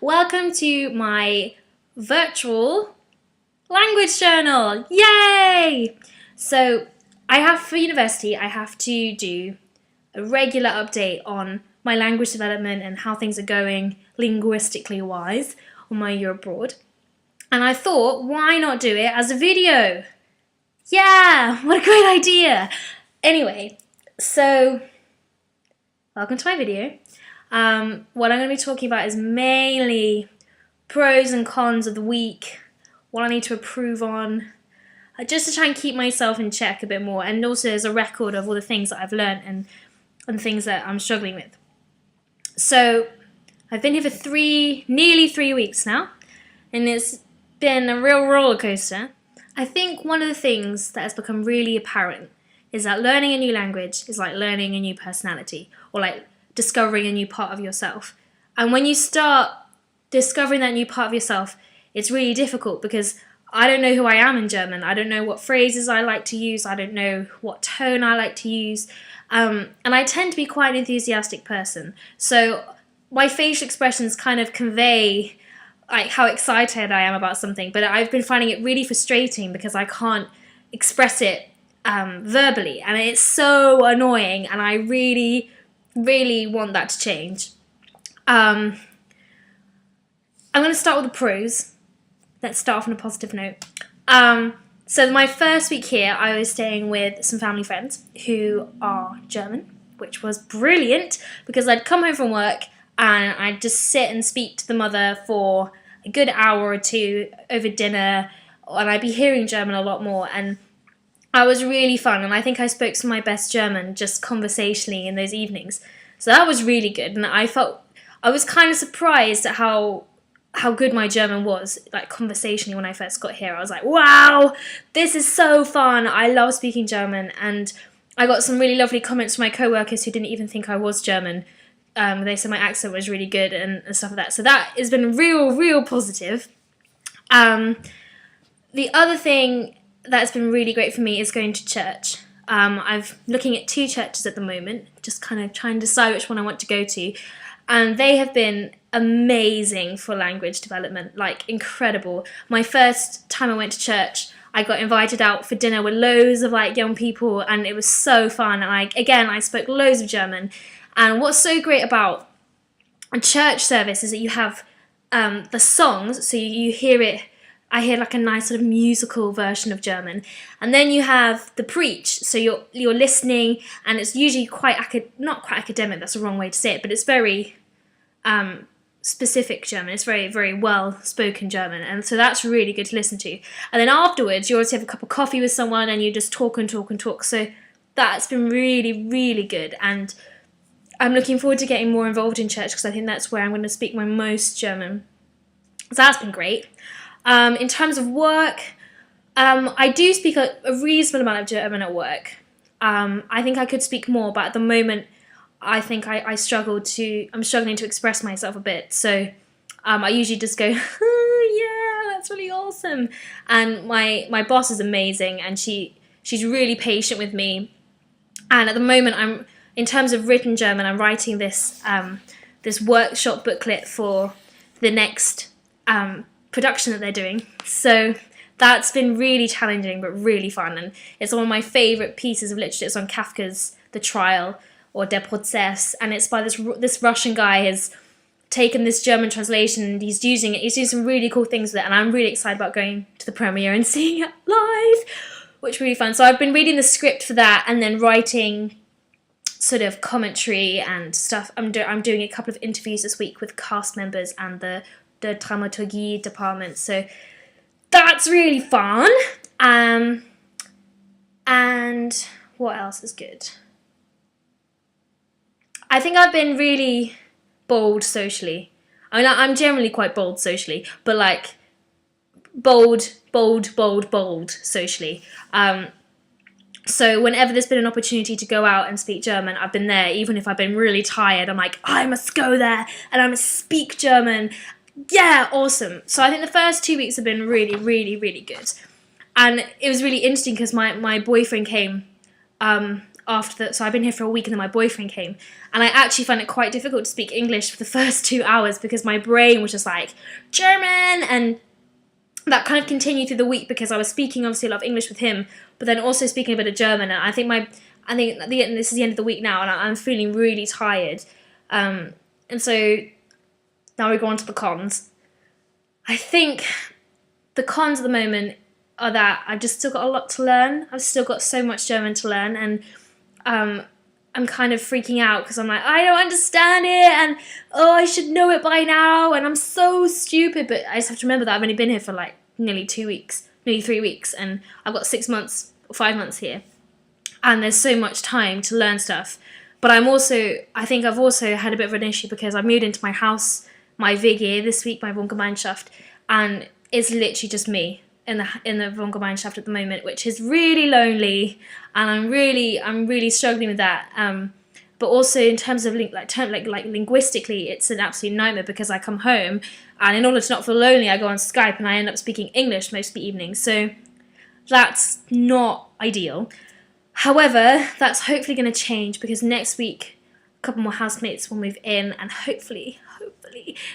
Welcome to my virtual language journal. Yay! So for university, I have to do a regular update on my language development and how things are going linguistically wise on my year abroad. And I thought, why not do it as a video? Yeah, what a great idea. Anyway, so welcome to my video. What I'm going to be talking about is mainly pros and cons of the week, what I need to improve on, just to try and keep myself in check a bit more, and also as a record of all the things that I've learned and things that I'm struggling with. So I've been here for nearly 3 weeks now, and it's been a real roller coaster. I think one of the things that has become really apparent is that learning a new language is like learning a new personality, or like discovering a new part of yourself. And when you start discovering that new part of yourself, it's really difficult because I don't know who I am in German. I don't know what phrases I like to use. I don't know what tone I like to use. And I tend to be quite an enthusiastic person. So my facial expressions kind of convey like how excited I am about something, but I've been finding it really frustrating because I can't express it verbally, and it's so annoying, and I really want that to change. I'm going to start with the pros. Let's start off on a positive note. So my first week here, I was staying with some family friends who are German, which was brilliant because I'd come home from work and I'd just sit and speak to the mother for a good hour or two over dinner, and I'd be hearing German a lot more, and it was really fun, and I think I spoke some of my best German just conversationally in those evenings. So that was really good, and I was kind of surprised at how good my German was, like conversationally when I first got here. I was like, wow, this is so fun. I love speaking German, and I got some really lovely comments from my co-workers who didn't even think I was German. They said my accent was really good and stuff like that. So that has been real positive. The other thing that's been really great for me is going to church. I'm looking at 2 churches at the moment, just kind of trying to decide which one I want to go to. And they have been amazing for language development, like incredible. My first time I went to church, I got invited out for dinner with loads of like young people, and it was so fun. And I spoke loads of German. And what's so great about a church service is that you have the songs, so you hear it. I hear like a nice sort of musical version of German, and then you have the preach. So you're listening, and it's usually not quite academic. That's the wrong way to say it, but it's very specific German. It's very well spoken German, and so that's really good to listen to. And then afterwards, you always have a cup of coffee with someone, and you just talk and talk and talk. So that's been really good, and I'm looking forward to getting more involved in church because I think that's where I'm going to speak my most German. So that's been great. In terms of work, I do speak a reasonable amount of German at work. I think I could speak more, but at the moment, I think I'm struggling to express myself a bit. So I usually just go, oh, yeah, that's really awesome. And my boss is amazing, and she's really patient with me. And at the moment, in terms of written German, I'm writing this workshop booklet for the next production that they're doing. So that's been really challenging but really fun, and it's one of my favourite pieces of literature. It's on Kafka's The Trial, or Der Prozess, and it's by this Russian guy has taken this German translation and he's doing some really cool things with it, and I'm really excited about going to the premiere and seeing it live, which is really fun. So I've been reading the script for that and then writing sort of commentary and stuff. I'm doing a couple of interviews this week with cast members and the dramaturgy department, so that's really fun. And what else is good? I think I've been really bold socially. I mean, I'm generally quite bold socially, but like bold socially. So whenever there's been an opportunity to go out and speak German, I've been there. Even if I've been really tired, I'm like, I must go there and I must speak German. Yeah, awesome. So I think the first 2 weeks have been really good. And it was really interesting because my boyfriend came so I've been here for a week and then my boyfriend came, and I actually found it quite difficult to speak English for the first 2 hours because my brain was just like, German, and that kind of continued through the week because I was speaking obviously a lot of English with him, but then also speaking a bit of German, and I think this is the end of the week now, and I'm feeling really tired, and so now we go on to the cons. I think the cons at the moment are that I've just still got a lot to learn. I've still got so much German to learn, and I'm kind of freaking out because I'm like, I don't understand it, and I should know it by now, and I'm so stupid. But I just have to remember that I've only been here for like nearly 3 weeks, and I've got 6 months or 5 months here, and there's so much time to learn stuff. But I think I've also had a bit of an issue because I moved into my house, my WG this week, my Wohngemeinschaft, and it's literally just me in the Wohngemeinschaft at the moment, which is really lonely, and I'm really struggling with that. But also in terms of linguistically, it's an absolute nightmare because I come home, and in order to not feel lonely, I go on Skype and I end up speaking English most of the evenings. So that's not ideal. However, that's hopefully going to change because next week a couple more housemates will move in, and hopefully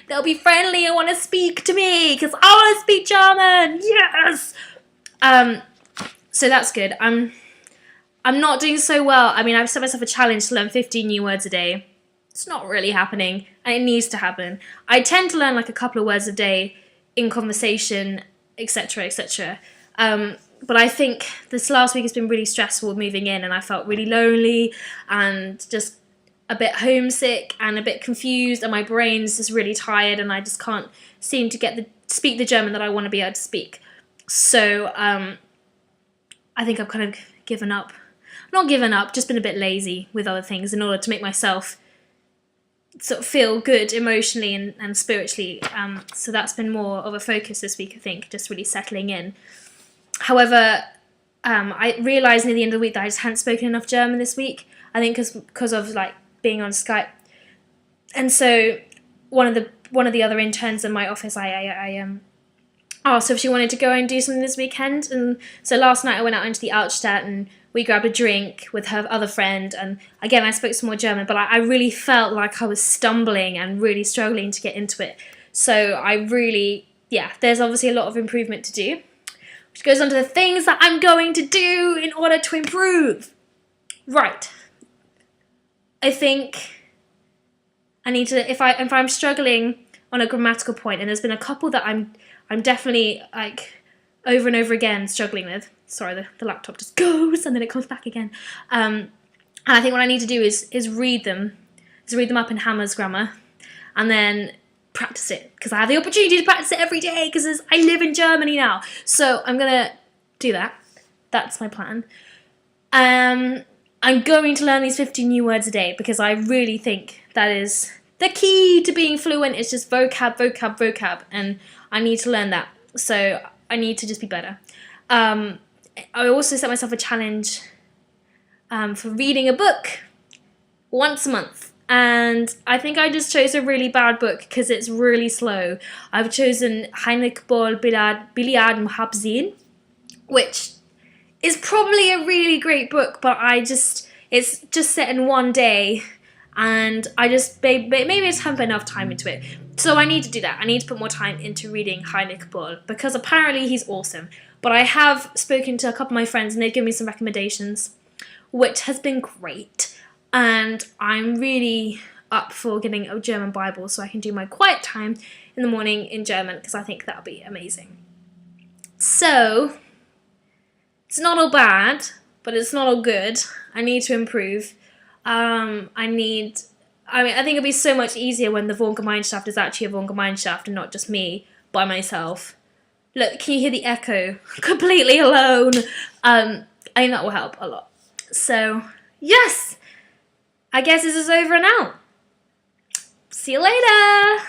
they'll be friendly and want to speak to me because I want to speak German. Yes. So that's good. I'm not doing so well. I mean, I've set myself a challenge to learn 15 new words a day. It's not really happening, and it needs to happen. I tend to learn like a couple of words a day in conversation, etc., etc. But I think this last week has been really stressful moving in, and I felt really lonely and just a bit homesick and a bit confused, and my brain's just really tired, and I just can't seem to speak the German that I want to be able to speak. So I think I've kind of given up. Not given up, just been a bit lazy with other things in order to make myself sort of feel good emotionally and spiritually. So that's been more of a focus this week, I think, just really settling in. However, I realised near the end of the week that I just hadn't spoken enough German this week. I think because of like being on Skype, and so one of the other interns in my office, I asked if she wanted to go and do something this weekend, and so last night I went out into the Altstadt and we grabbed a drink with her other friend, and again I spoke some more German, but I really felt like I was stumbling and really struggling to get into it. So there's obviously a lot of improvement to do, which goes on to the things that I'm going to do in order to improve. Right. I think I need to, if I'm struggling on a grammatical point, and there's been a couple that I'm definitely like over and over again struggling with. Sorry, the laptop just goes and then it comes back again. And I think what I need to do is read them up in Hammer's grammar, and then practice it, because I have the opportunity to practice it every day because I live in Germany now. So I'm gonna do that. That's my plan. I'm going to learn these 50 new words a day because I really think that is the key to being fluent. It's just vocab, and I need to learn that. So I need to just be better. I also set myself a challenge for reading a book once a month. And I think I just chose a really bad book because it's really slow. I've chosen Heinrich Boll Billard und Habsehen, which is probably a really great book, but it's just set in one day, and maybe I just haven't put enough time into it. So I need to do that. I need to put more time into reading Heinrich Boll because apparently he's awesome. But I have spoken to a couple of my friends and they've given me some recommendations, which has been great. And I'm really up for getting a German Bible so I can do my quiet time in the morning in German, because I think that'll be amazing. So it's not all bad, but it's not all good. I need to improve. I think it'd be so much easier when the Wohngemeinschaft is actually a Wohngemeinschaft and not just me by myself. Look, can you hear the echo? Completely alone. I think that will help a lot. So, yes! I guess this is over and out. See you later!